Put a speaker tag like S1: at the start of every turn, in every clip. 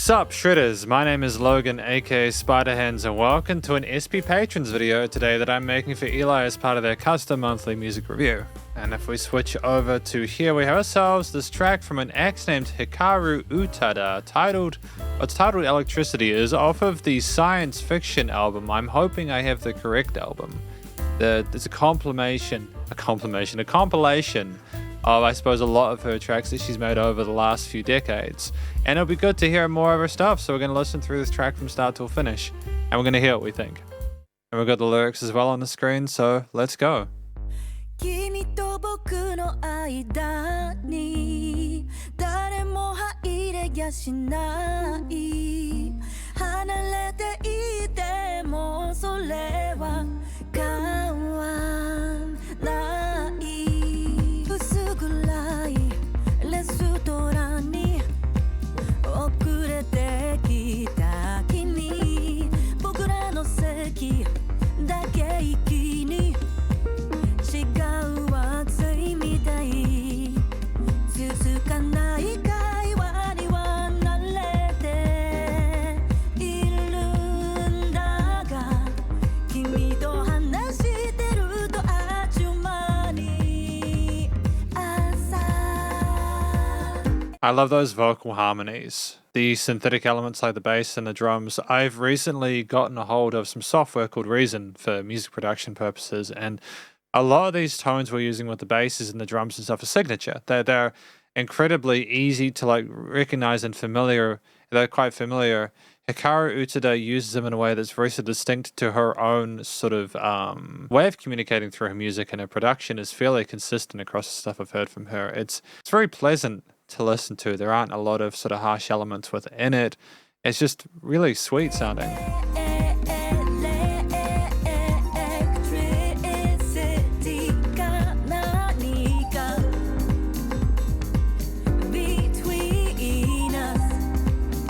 S1: Sup Shredders, my name is Logan aka Spiderhands and welcome to an SP Patrons video today that I'm making for Eli as part of their custom monthly music review. And if we switch over to here, we have ourselves this track from an ex named Hikaru Utada titled Electricity. Is off of the science fiction album. I'm hoping I have the correct album. It's a compilation of, I suppose, a lot of her tracks that she's made over the last few decades. And it'll be good to hear more of her stuff, so we're going to listen through this track from start till finish, and we're going to hear what we think. And we've got the lyrics as well on the screen, so let's go.
S2: 君と僕の間に誰も入れやしない離れていてもそれは変わんない薄暗いレストランに遅れてきた君僕らの席だけ一気に違う暑いみたい続かない会話には慣れているんだが君と話してるとあっちゅう間に朝
S1: I love those vocal harmonies. The synthetic elements like the bass and the drums. I've recently gotten a hold of some software called Reason for music production purposes, and a lot of these tones we're using with the basses and the drums and stuff are signature. They're incredibly easy to recognize and familiar. They're quite familiar. Hikaru Utada uses them in a way that's very so distinct to her own sort of way of communicating through her music, and her production is fairly consistent across the stuff I've heard from her. It's very pleasant to listen to. There aren't a lot of sort of harsh elements within it. It's just really sweet sounding.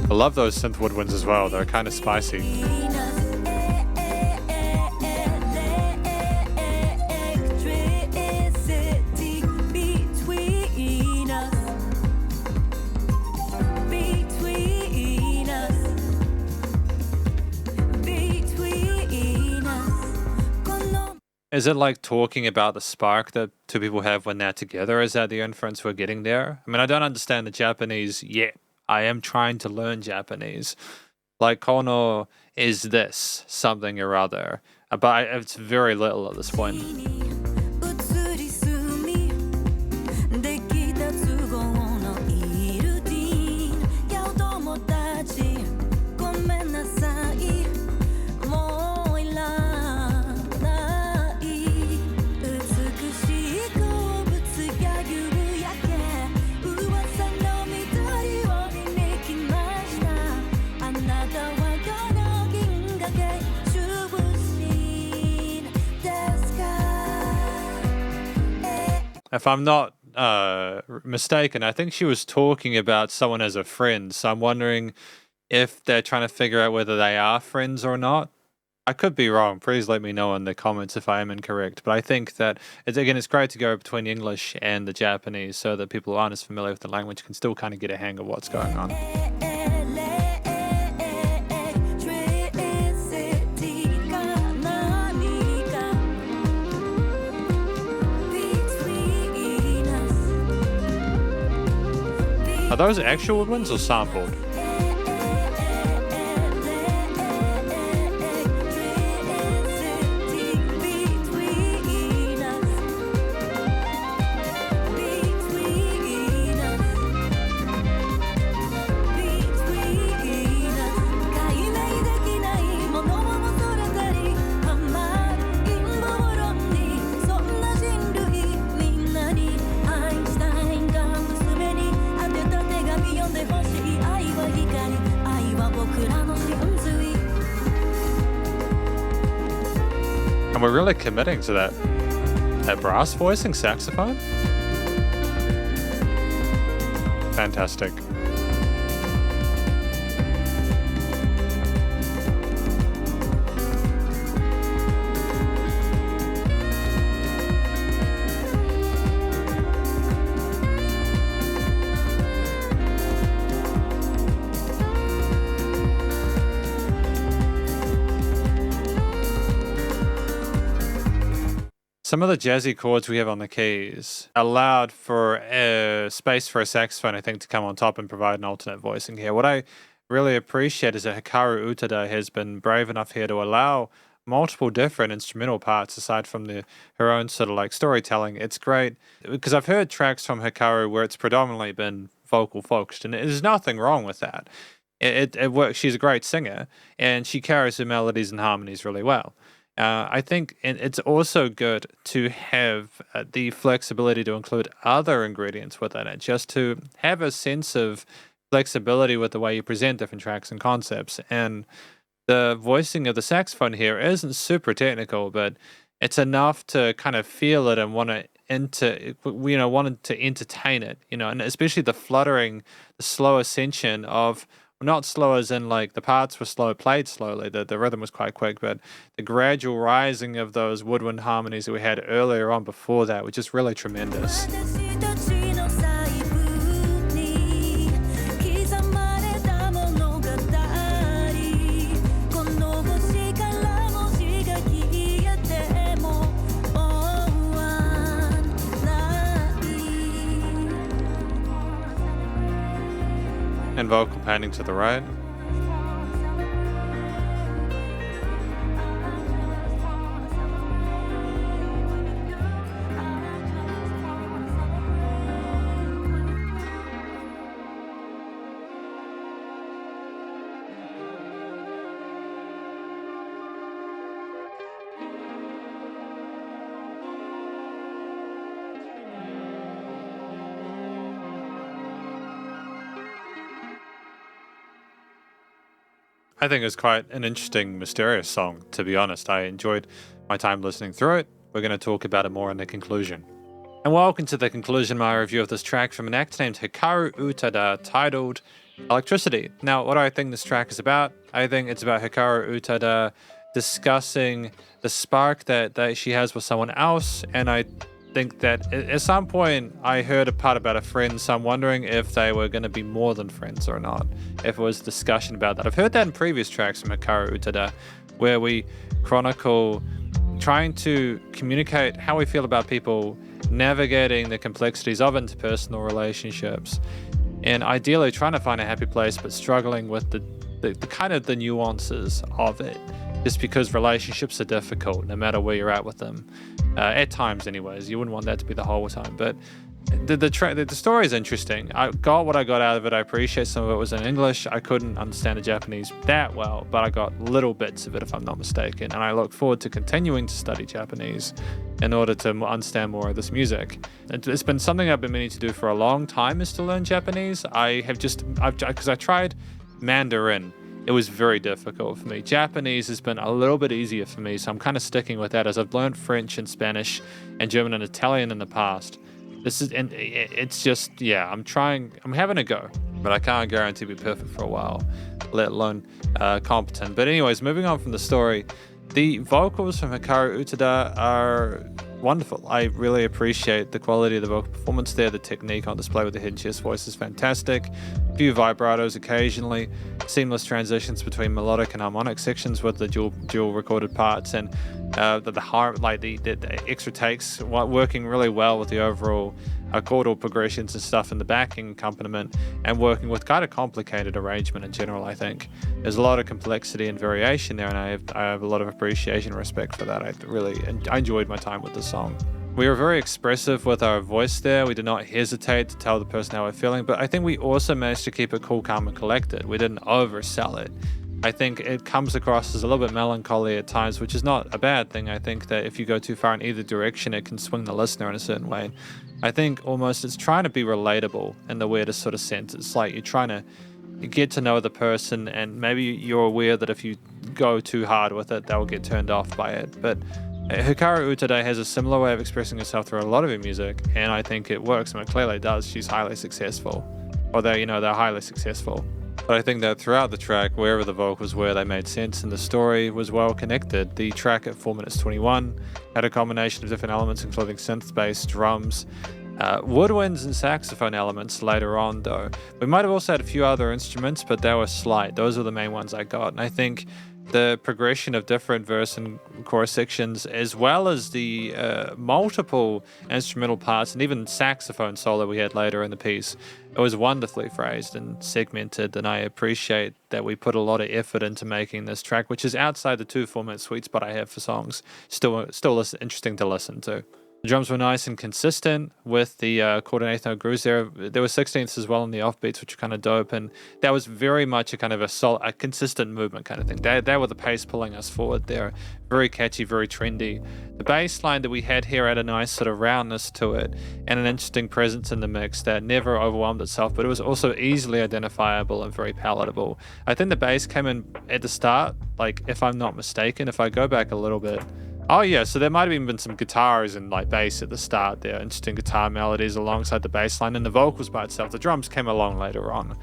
S1: I love those synth woodwinds as well. They're kind of spicy. Is it like talking about the spark that two people have when they're together? Is that the inference we're getting there? I mean, I don't understand the Japanese yet. I am trying to learn Japanese. Like, kono is this, something or other. But it's very little at this point. If I'm not mistaken, I think she was talking about someone as a friend. So I'm wondering if they're trying to figure out whether they are friends or not. I could be wrong. Please let me know in the comments if I am incorrect. But I think that, it's great to go between English and the Japanese so that people who aren't as familiar with the language can still kind of get a hang of what's going on. Are those actual woodwinds or sampled? And we're really committing to that brass voicing saxophone. Fantastic. some of the jazzy chords we have on the keys allowed for space for a saxophone, I think, to come on top and provide an alternate voicing here. What I really appreciate is that Hikaru Utada has been brave enough here to allow multiple different instrumental parts aside from her own sort of like storytelling. It's great because I've heard tracks from Hikaru where it's predominantly been vocal focused, and there's nothing wrong with that. It works. She's a great singer, and she carries her melodies and harmonies really well. I think it's also good to have the flexibility to include other ingredients within it, just to have a sense of flexibility with the way you present different tracks and concepts. And the voicing of the saxophone here isn't super technical, but it's enough to kind of feel it and want wanted to entertain it, and especially the fluttering, the slow ascension of, not slow as in like the parts were slow, played slowly, the rhythm was quite quick, but the gradual rising of those woodwind harmonies that we had earlier on before that were just really tremendous. And vocal panning to the right. I think it's quite an interesting, mysterious song, to be honest. I enjoyed my time listening through it. We're going to talk about it more in the conclusion. And welcome to the conclusion of my review of this track from an act named Hikaru Utada titled Electricity. Now, what do I think this track is about? I think it's about Hikaru Utada discussing the spark that she has with someone else, and I think that at some point I heard a part about a friend, so I'm wondering if they were going to be more than friends or not, if it was discussion about that. I've heard that in previous tracks from Hikaru Utada, where we chronicle trying to communicate how we feel about people, navigating the complexities of interpersonal relationships, and ideally trying to find a happy place, but struggling with the kind of the nuances of it, just because relationships are difficult no matter where you're at with them. At times anyways, you wouldn't want that to be the whole time, but the story is interesting. I got what I got out of it. I appreciate some of it was in English. I couldn't understand the Japanese that well, but I got little bits of it if I'm not mistaken, and I look forward to continuing to study Japanese in order to understand more of this music. It's been something I've been meaning to do for a long time, is to learn Japanese. Because I tried Mandarin. It was very difficult for me. Japanese has been a little bit easier for me, so I'm kind of sticking with that, as I've learned French and Spanish and German and Italian in the past. It's just, I'm having a go, but I can't guarantee be perfect for a while, let alone competent. But anyways, moving on from the story, the vocals from Hikaru Utada are wonderful. I really appreciate the quality of the vocal performance there. The technique on display with the hidden chest voice is fantastic. A few vibratos occasionally, seamless transitions between melodic and harmonic sections with the dual recorded parts, and the extra takes working really well with the overall chordal progressions and stuff in the backing accompaniment, and working with kind of complicated arrangement in general. I think there's a lot of complexity and variation there, and I have a lot of appreciation and respect for that. I enjoyed my time with the song. We were very expressive with our voice there. We did not hesitate to tell the person how we're feeling, but I think we also managed to keep it cool, calm, and collected. We didn't oversell it. I think it comes across as a little bit melancholy at times, which is not a bad thing. I think that if you go too far in either direction, it can swing the listener in a certain way. I think almost it's trying to be relatable in the weirdest sort of sense. It's like you're trying to get to know the person, and maybe you're aware that if you go too hard with it, they'll get turned off by it. But Hikaru Utada has a similar way of expressing herself through a lot of her music, and I think it works, and it clearly does. She's highly successful. Or they're highly successful. But I think that throughout the track, wherever the vocals were, they made sense, and the story was well connected. The track at 4 minutes 21 had a combination of different elements, including synth bass, drums, woodwinds, and saxophone elements later on, though. We might have also had a few other instruments, but they were slight. Those were the main ones I got. And I think the progression of different verse and chorus sections, as well as the multiple instrumental parts and even saxophone solo we had later in the piece. It was wonderfully phrased and segmented, and I appreciate that we put a lot of effort into making this track, which is outside the 2 4-minute sweet spot I have for songs. Still interesting to listen to. The drums were nice and consistent with the quarter and eighth note grooves there. There were 16ths as well in the offbeats, which were kind of dope, and that was very much a kind of a consistent movement kind of thing. They were the pace pulling us forward there. Very catchy, very trendy. The bass line that we had here had a nice sort of roundness to it and an interesting presence in the mix that never overwhelmed itself, but it was also easily identifiable and very palatable. I think the bass came in at the start, like, if I'm not mistaken, if I go back a little bit. Oh yeah, so there might have even been some guitars and like bass at the start there, interesting guitar melodies alongside the bass line, and the vocals by itself. The drums came along later on.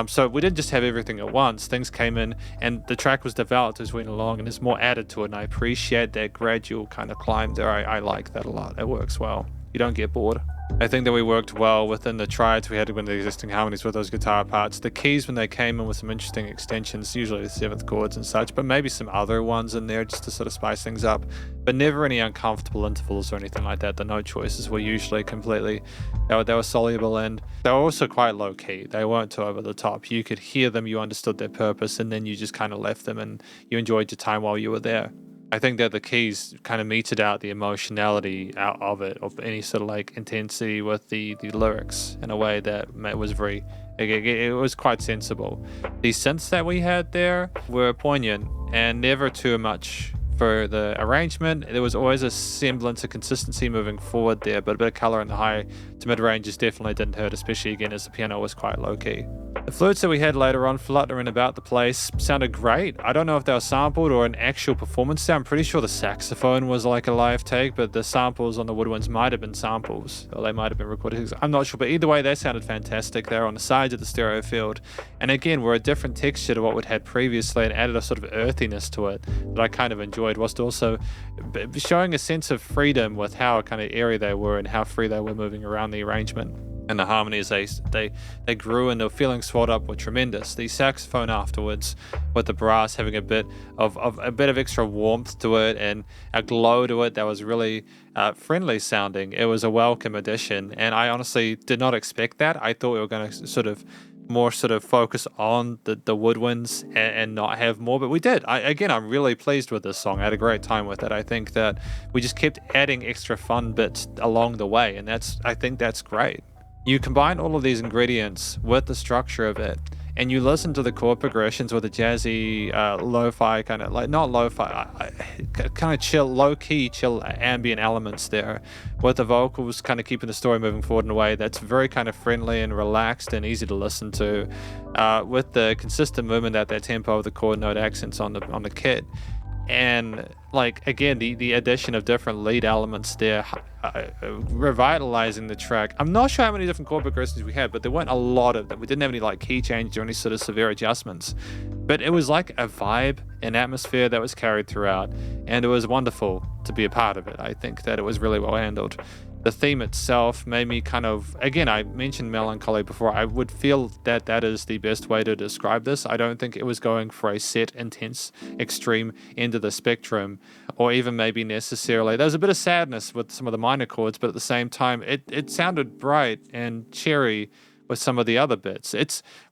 S1: So we didn't just have everything at once. Things came in and the track was developed as we went along, and there's more added to it, and I appreciate that gradual kind of climb there. I like that a lot. It works well. You don't get bored. I think that we worked well within the triads we had with the existing harmonies with those guitar parts. The keys, when they came in with some interesting extensions, usually the 7th chords and such, but maybe some other ones in there just to sort of spice things up, but never any uncomfortable intervals or anything like that. The note choices were usually completely, they were soluble, and they were also quite low key. They weren't too over the top. You could hear them, you understood their purpose, and then you just kind of left them and you enjoyed your time while you were there. I think that the keys kind of meted out the emotionality out of it, of any sort of like intensity with the lyrics in a way that was very, it was quite sensible. The synths that we had there were poignant and never too much for the arrangement. There was always a semblance of consistency moving forward there, but a bit of color in the high to mid ranges definitely didn't hurt, especially again as the piano was quite low key. The flutes that we had later on fluttering about the place sounded great. I don't know if they were sampled or an actual performance there. I'm pretty sure the saxophone was like a live take, but the samples on the woodwinds might have been samples, or they might have been recorded. I'm not sure, but either way, they sounded fantastic. They were on the sides of the stereo field, and again, were a different texture to what we'd had previously and added a sort of earthiness to it that I kind of enjoyed, whilst also showing a sense of freedom with how kind of airy they were and how free they were moving around the arrangement. And the harmonies, they grew and the feelings swelled up were tremendous. The saxophone afterwards, with the brass having a bit of extra warmth to it and a glow to it that was really friendly sounding. It was a welcome addition, and I honestly did not expect that. I thought we were going to sort of focus on the woodwinds and not have more, but we did. I'm really pleased with this song. I had a great time with it. I think that we just kept adding extra fun bits along the way, and I think that's great. You combine all of these ingredients with the structure of it, and you listen to the chord progressions with the jazzy, lo-fi kind of, like, not lo-fi, kind of chill, low-key, chill ambient elements there, with the vocals kind of keeping the story moving forward in a way that's very kind of friendly and relaxed and easy to listen to, with the consistent movement at that tempo of the chord note accents on the kit. And like again, the addition of different lead elements there, revitalizing the track. I'm not sure how many different chord progressions we had, but there weren't a lot of them. We didn't have any like key changes or any sort of severe adjustments, but it was like a vibe and atmosphere that was carried throughout, and it was wonderful to be a part of it. I think that it was really well handled. The theme itself made me kind of, again, I mentioned melancholy before. I would feel that that is the best way to describe this. I don't think it was going for a set, intense, extreme end of the spectrum, or even maybe necessarily. There was a bit of sadness with some of the minor chords, but at the same time, it sounded bright and cheery with some of the other bits.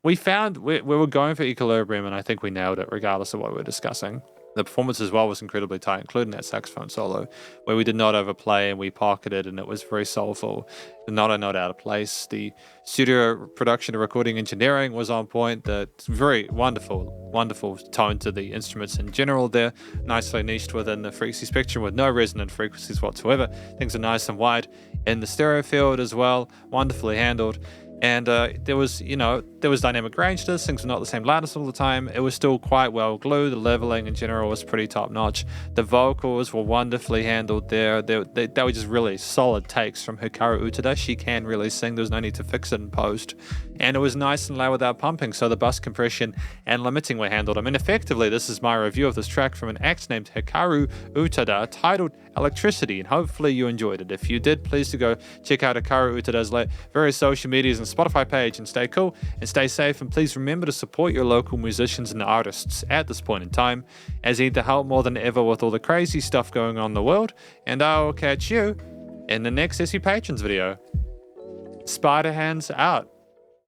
S1: We were going for equilibrium, and I think we nailed it regardless of what we were discussing. The performance as well was incredibly tight, including that saxophone solo, where we did not overplay and we pocketed, and it was very soulful, not a note out of place. The studio production and recording engineering was on point. The very wonderful tone to the instruments in general there, nicely niched within the frequency spectrum with no resonant frequencies whatsoever. Things are nice and wide in the stereo field as well, wonderfully handled. And there was dynamic range to this. Things were not the same loudness all the time. It was still quite well glued. The leveling in general was pretty top notch. The vocals were wonderfully handled there. They were just really solid takes from Hikaru Utada. She can really sing. There's no need to fix it in post. and it was nice and loud without pumping, so the bus compression and limiting were handled. I mean, effectively, this is my review of this track from an act named Hikaru Utada titled Electricity, and hopefully you enjoyed it. If you did, please do go check out Hikaru Utada's various social medias and Spotify page, and stay cool and stay safe, and please remember to support your local musicians and artists at this point in time, as they need the help more than ever with all the crazy stuff going on in the world, and I'll catch you in the next SE Patrons video. Spiderhands out.